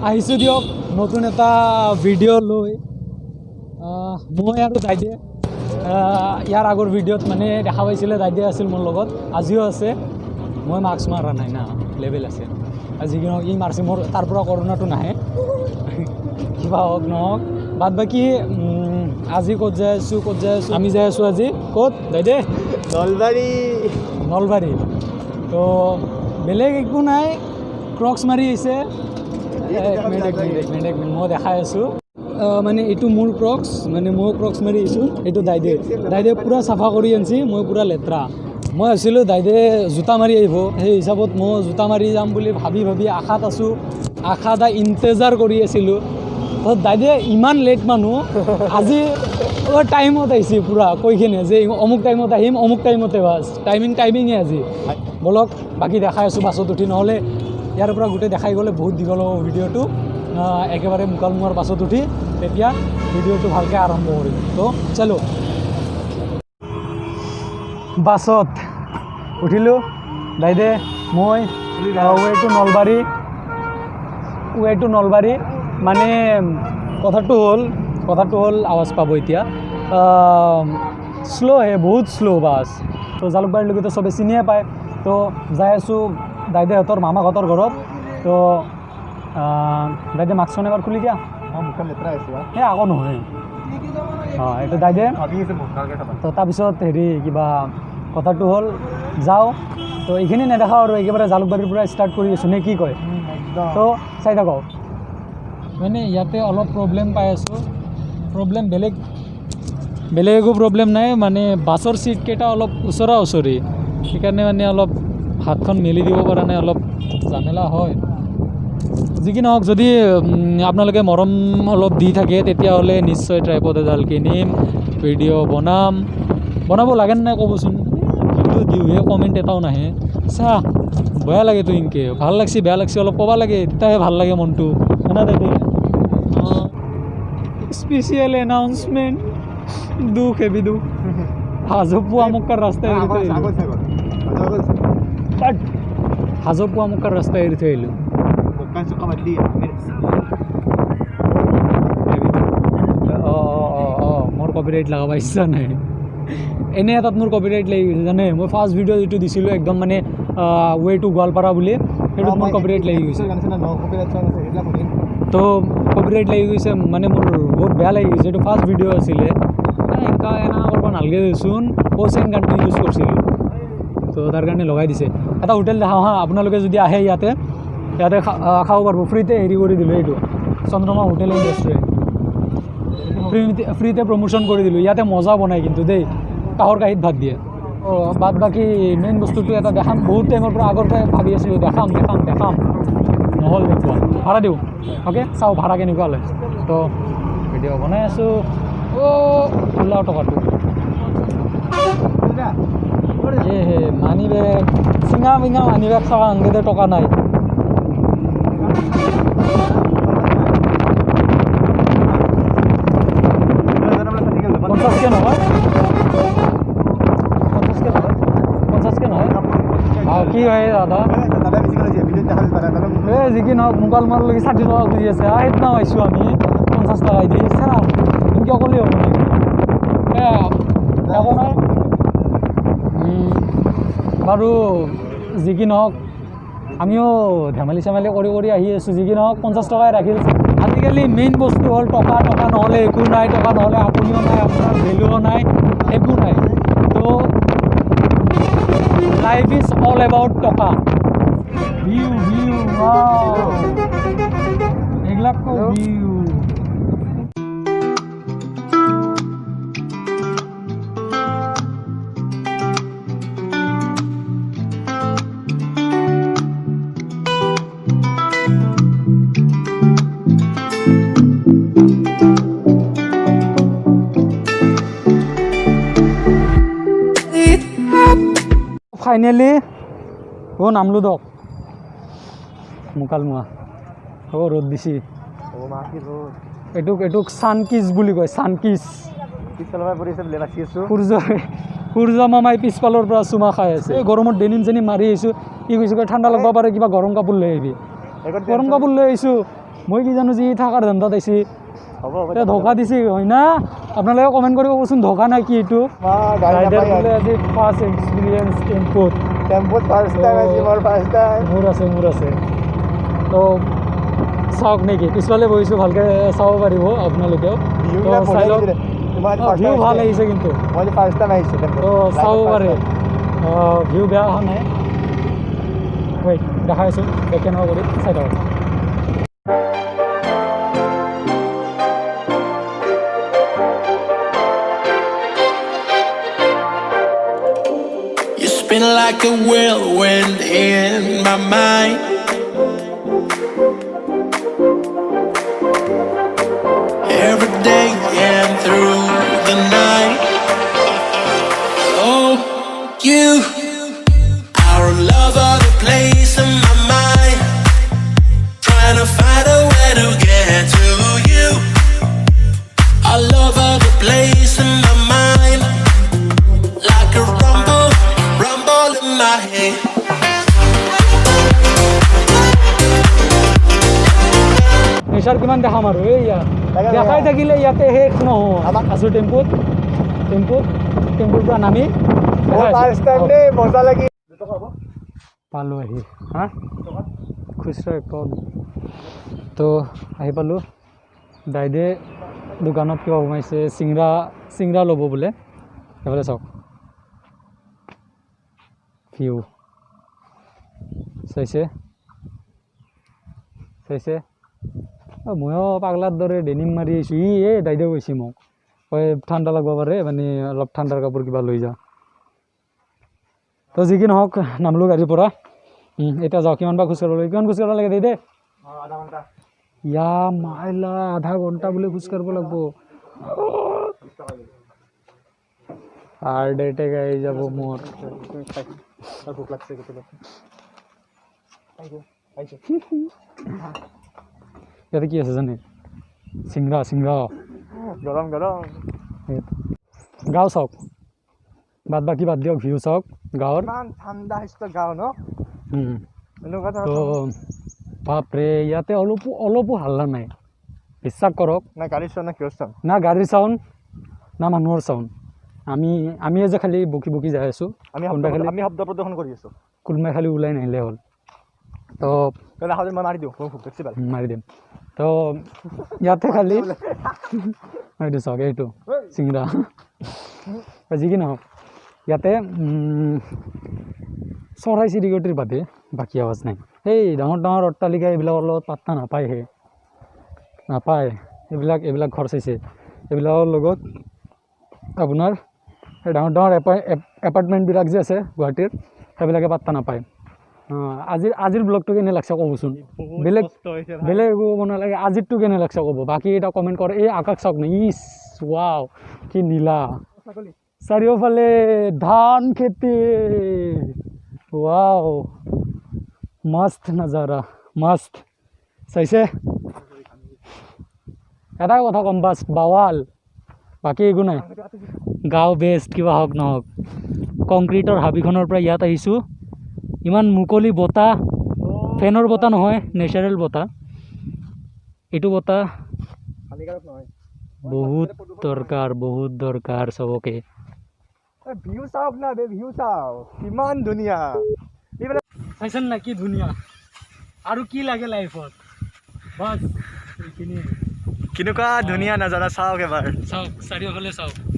আহিছোঁ দিয়ক নতুন এটা ভিডিঅ' লৈ মই আৰু দাইদে ইয়াৰ আগৰ ভিডিঅ'ত মানে দেখা পাইছিলে দাইদে আছিল মোৰ লগত আজিও আছে মই মাস্ক মাৰা নাই না লেভেল আছে আজি কি ই মাৰছে মোৰ তাৰ পৰা কৰোণাটো নাহে কিবা হওক নহওক বাদ বাকী আজি ক'ত যাই আছোঁ আমি যাই আছোঁ আজি ক'ত দাইদে নলবাৰী তো বেলেগ একো নাই ক্ৰক্স মাৰি আহিছে এক মিনিট মই দেখাই আছোঁ মানে এইটো মোৰ ক্ৰক্স মানে মই ক্ৰক্স মাৰি আহিছোঁ এইটো দাইদে পূৰা চাফা কৰি আনিছে মই পূৰা লেতেৰা মই ভাবিছিলোঁ দাইদে জোতা মাৰি আহিব সেই হিচাপত মই জোতা মাৰি যাম বুলি ভাবি আশাত আছোঁ আশাত ইন্তজাৰ কৰি আছিলোঁ দাইদে ইমান লেট মানুহ আজি টাইমত আহিছে পূৰা কৈখিনি যে অমুক টাইমত আহিম অমুক টাইমতে বাছ টাইমিঙে আজি বলক বাকী দেখাই আছোঁ বাছত উঠি নহ'লে ইয়াৰ পৰা গোটেই দেখাই গ'লে বহুত দীঘল হ'ব ভিডিঅ'টো একেবাৰে মুকালমুৱাৰ বাছত উঠি তেতিয়া ভিডিঅ'টো ভালকৈ আৰম্ভ কৰিম তো চলো বাছত উঠিলোঁ দাইদে মই ৱে টু নলবাৰী মানে কথাটো হ'ল আৱাজ পাব এতিয়া শ্ল' বহুত শ্ল' বাছ তো জালুকবাৰীলৈকে তো চবে চিনিয়ে পায় তো যাই আছোঁ দাইদেহঁতৰ মামাহঁতৰ ঘৰত তো দাইদে মাস্কখন এবাৰ খুলি দিয়া সেই আকৌ নহয় এইটো দাইদে তো তাৰপিছত হেৰি কিবা কথাটো হ'ল যাওঁ তো এইখিনি নেদেখাওঁ আৰু একেবাৰে জালুকবাৰীৰ পৰা ষ্টাৰ্ট কৰি আছোঁ নে কি কয় তো চাই থাকক মানে ইয়াতে অলপ প্ৰব্লেম পাই আছোঁ প্ৰব্লেম বেলেগ একো প্ৰব্লেম নাই মানে বাছৰ ছিটকেইটা অলপ ওচৰি সেইকাৰণে মানে অলপ হাতখন মেলি দিব পৰা নাই অলপ ঝামেলা হয় যি কি নহওক যদি আপোনালোকে মৰম অলপ দি থাকে তেতিয়াহ'লে নিশ্চয় ট্ৰাইপড এডাল কিনিম ভিডিঅ' বনাব লাগে নাই ক'বচোন ভিডিঅ' দিওঁহে কমেণ্ট এটাও নাহে চাহ বেয়া লাগে তো ইনকে ভাল লাগছি বেয়া লাগছি অলপ ক'ব লাগে তেতিয়াহে ভাল লাগে মনটো শুনা দাইদে স্পেচিয়েল এনাউন্সমেণ্ট দুখ হাজোপুৱা মুক্কাৰ ৰাস্তা এৰি থৈ আহিলোঁ মোৰ কপিৰাইট লগাব ইচ্ছা নাই এনে এটাত মোৰ কপিৰাইট লাগি গৈছে জানে মই ফাৰ্ষ্ট ভিডিঅ' যিটো দিছিলোঁ একদম মানে ৱে টু গোৱালপাৰা বুলি সেইটোত মোৰ কপিৰাইট লাগি গৈছে তো কপিৰাইট লাগি গৈছে মানে মোৰ বহুত বেয়া লাগি গৈছে এইটো ফাৰ্ষ্ট ভিডিঅ' আছিলে এনে কৰিব নালাগে দেচোন প'চেন গানটো ইউজ কৰিছিলোঁ তো তাৰ কাৰণে লগাই দিছে এটা হোটেল দেখাওঁ হা আপোনালোকে যদি আহে ইয়াতে খাব পাৰিব ফ্ৰীতে হেৰি কৰি দিলোঁ এইটো চন্দ্ৰমা হোটেল এণ্ড ৰেষ্টুৰেণ্ট ফ্ৰীতে প্ৰমোশ্যন কৰি দিলোঁ ইয়াতে মজা বনায় কিন্তু দেই কাঁহৰ কাঁহীত ভাত দিয়ে বাদ বাকী মেইন বস্তুটো এটা দেখাম বহুত টাইমৰ পৰা আগৰ পৰাই ভাবি আছিলোঁ দেখাম নহ'ল দেখুৱা ভাড়া দিওঁ অ'কে চাওঁ ভাড়া কেনেকুৱা লয় তো ভিডিঅ' বনাই আছোঁ ওলাও টকাটো মানি বেগ চিঙা মানি বেগ চাওঁ আংগেতে টকা নাই পঞ্চাছকৈ নহয় কি হয় দাদা এই যি কি নহওক মোবাইল মাৰলৈকে 60 টকা খুজি আছে সেইদিনা পাইছোঁ আমি 50 টকাই দি চা এনেকৈ অকলেই হ'ব নেকি যাব নাই বাৰু যি কি নহওক আমিও ধেমালি চেমালি কৰি আহি আছোঁ যি কি নহওক 50 টকাই ৰাখিল আজিকালি মেইন বস্তু হ'ল টকা নহ'লে একো নাই টকা নহ'লে আপুনিও নাই আপোনাৰ ভেলুও নাই একো নাই তো লাইফ ইজ অল এবাউট টকা ভিউ এইবিলাক ভিউ ফাইনেলি নামলোঁ দক মুকালমুৱা ৰ'দ দিছি এইটোক ছানকিছ বুলি কয় ছানকিছ সূৰ্য মামাই পিছফালৰ পৰা চুমা খাই আছে এই গৰমত ডেনিম চেনিম মাৰি আহিছোঁ কি কৈছোঁ ঠাণ্ডা লাগব পাৰে কিবা গৰম কাপোৰ লৈ আহিবি গৰম কাপোৰ লৈ আহিছোঁ মই কি জানো যি থাকাৰ ধান্দাত আহিছে এতিয়া ধোকা দিছে হয় না আপোনালোকে কমেণ্ট কৰিব কচোন ধোকা নাই কি এইটো ৰাইডাৰ বোলে আজি ফাৰ্ষ্ট এক্সপিৰিয়েঞ্চ মোৰ আছে তো চাওক নেকি পিছফালে বহিছোঁ ভালকৈ চাব পাৰিব আপোনালোকেও চাই লওক ভিউ ভাল আহিছে কিন্তু তো চাব পাৰে ভিউ বেয়া অহা নাই ৱেইট দেখাই আছোঁ বেক কেনেকুৱা কৰি চাই থাকক Spin like a whirlwind in my mind. Every day and through the night. Oh, you are a lover, the place in my mind. Trying to find a way to get to you. I love the place in my mind. Like a rumble in my head. Nature কিমান দেখাম আৰু এইয়া দেখাই থাকিলে ইয়াতে শেষ নহয় আছোঁ টেম্পুৰ পৰা নামি পালোঁ আহি হা খুচৰা একদম তো আহি পালোঁ দাইদে দোকানত কিবা সোমাইছে চিংৰা ল'ব বোলে সেইফালে চাওক ভিউ চাইছে ময়ো পাগলাৰ দৰে ডেনিম মাৰি আহিছোঁ এই দাইদেউ কৈছে মোক কয় ঠাণ্ডা লাগব পাৰে মানে অলপ ঠাণ্ডাৰ কাপোৰ কিবা লৈ যা তো যি কি নহওক নামলোঁ গাড়ীৰ পৰা এতিয়া যাওঁ কিমান বা খোজকাঢ়িব লাগে কিমান খোজকাঢ়িব লাগে দাইদে আধা ঘণ্টা ইয়া মাইলা আধা ঘণ্টা বোলে খোজকাঢ়িব লাগব হাৰ্ট এটেক আহি যাব মোৰ ভোক লাগছে ইয়াতে কি আছে জানে চিংৰা গৰম গাঁও চাওক বাদ দিয়ক ভিউ চাওক গাঁৱৰ ঠাণ্ডা গাঁও ন তো বাপৰে ইয়াতে অলপো হাল্লা নাই বিশ্বাস কৰক না গাড়ীৰ চাউণ্ড না মানুহৰ চাউণ্ড আমি যে খালি বকি যাই আছোঁ আমি শব্দ প্ৰদৰ্শন কৰি আছোঁ কোনোবাই খালি ওলাই নাহিলে হ'ল তো মাৰি দিম তো ইয়াতে খালি এইটো চাওক এইটো চিংৰা যি কি নহওক ইয়াতে চৰাই চিৰিকটিৰ বাদে বাকী আৱাজ নাই সেই ডাঙৰ অট্টালিকা এইবিলাকৰ লগত পাত্তা নাপায় এইবিলাক ঘৰ চাইছে এইবিলাকৰ লগত আপোনাৰ এই ডাঙৰ এপাৰ্টমেণ্টবিলাক যে আছে গুৱাহাটীৰ সেইবিলাকে পাত্তা নাপায় আজিৰ ব্লগটো কেনে লাগছে ক'বচোন বেলেগ একো ক'ব নালাগে আজিৰটো কেনে লাগছে ক'ব বাকী এটা কমেণ্ট কৰে এই আকাশ চাওক নে ইছ ৱাও কি নীলা চাৰিওফালে ধান খেতি ৱাও মস্ত নাজাৰা মস্ত চাইছে এটা কথা কম বাছ বাৱাল বাকী একো নাই গাঁও বেষ্ট কিবা হওক নহওক কংক্ৰিটৰ হাবিখনৰ পৰা ইয়াত আহিছোঁ ইমান মুকলি বতাহ ফেনৰ বতাহ নহয় নেচাৰেল বতাহ এইটো বতাহ বহুত দৰকাৰ চবকে ভিউ চাওক না ভিউ চাওক কিমান ধুনীয়া চাইছেন না কি ধুনীয়া আৰু কি লাগে লাইফত বাছ এইখিনি কেনেকুৱা ধুনীয়া নাজাৰা চাওক এবাৰ চাওক চাৰিওফালে চাওক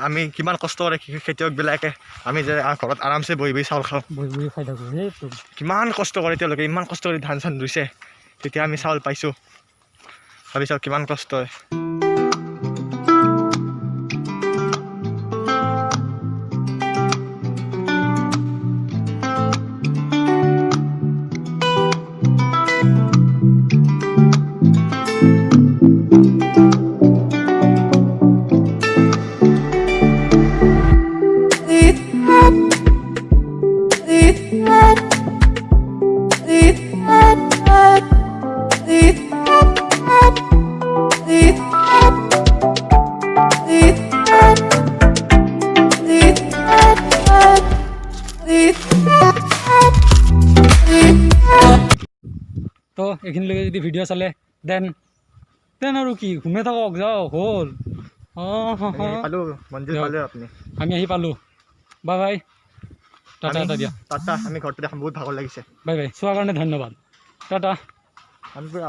আমি কিমান কষ্ট কৰে খেতিয়কবিলাকে আমি যে ঘৰত আৰামছে বহি চাউল খাওঁ বহি খাই থাকোঁ সেইটো কিমান কষ্ট কৰে তেওঁলোকে ইমান কষ্ট কৰি ধান চান ৰুইছে তেতিয়া আমি চাউল পাইছোঁ ভাবি চাওক কিমান কষ্ট হয় It তো এইখিনিলৈকে যদি ভিডিঅ' চালে দেন আৰু কি ঘুমে থাকক যাওক হ'ল আমি আহি পালোঁ বাই বাই টাটা এটা দিয়া টাটা আমি ঘৰটো দেখাম বহুত ভাগৰ লাগিছে বাই বাই চোৱাৰ কাৰণে ধন্যবাদ টাটা আমি পুৰা